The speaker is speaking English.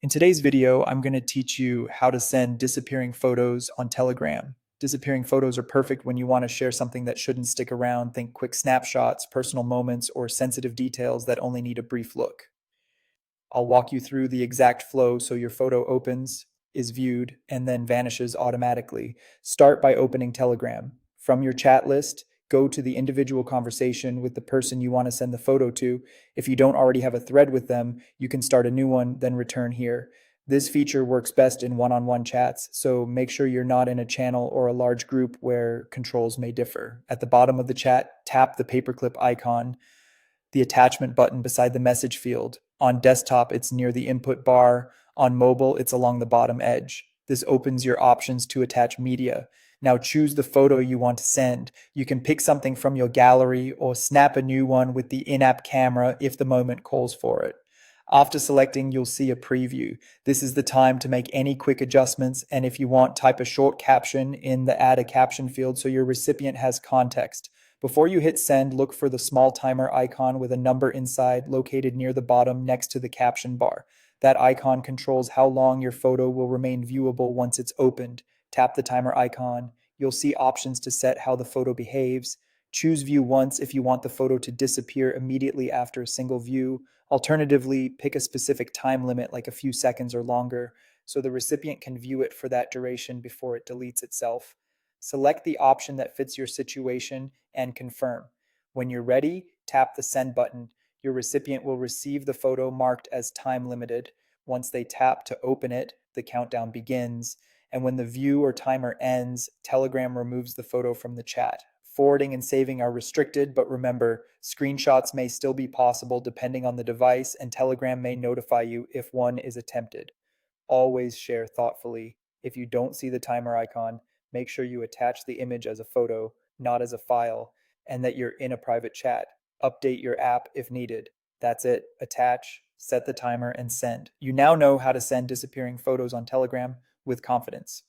In today's video, I'm going to teach you how to send disappearing photos on Telegram. Disappearing photos are perfect when you want to share something that shouldn't stick around. Think quick snapshots, personal moments, or sensitive details that only need a brief look. I'll walk you through the exact flow so your photo opens, is viewed, and then vanishes automatically. Start by opening Telegram. From your chat list, go to the individual conversation with the person you want to send the photo to. If you don't already have a thread with them, you can start a new one, then return here. This feature works best in one on one chats, so make sure you're not in a channel or a large group where controls may differ. At the bottom of the chat, tap the paperclip icon, the attachment button beside the message field. On desktop, it's near the input bar. On mobile, it's along the bottom edge. This opens your options to attach media. Now choose the photo you want to send. You can pick something from your gallery or snap a new one with the in-app camera if the moment calls for it. After selecting, you'll see a preview. This is the time to make any quick adjustments, and if you want, type a short caption in the add a caption field so your recipient has context. Before you hit send, look for the small timer icon with a number inside located near the bottom next to the caption bar. That icon controls how long your photo will remain viewable once it's opened. Tap the timer icon. You'll see options to set how the photo behaves. Choose view once if you want the photo to disappear immediately after a single view. Alternatively, pick a specific time limit, like a few seconds or longer, so the recipient can view it for that duration before it deletes itself. Select the option that fits your situation and confirm. When you're ready, tap the send button. Your recipient will receive the photo marked as time limited. Once they tap to open it, the countdown begins. And when the view or timer ends, Telegram removes the photo from the chat. Forwarding and saving are restricted, but remember, screenshots may still be possible depending on the device, and Telegram may notify you if one is attempted. Always share thoughtfully. If you don't see the timer icon, make sure you attach the image as a photo, not as a file, and that you're in a private chat. Update your app if needed. That's it. Attach, set the timer, and send. You now know how to send disappearing photos on Telegram with confidence.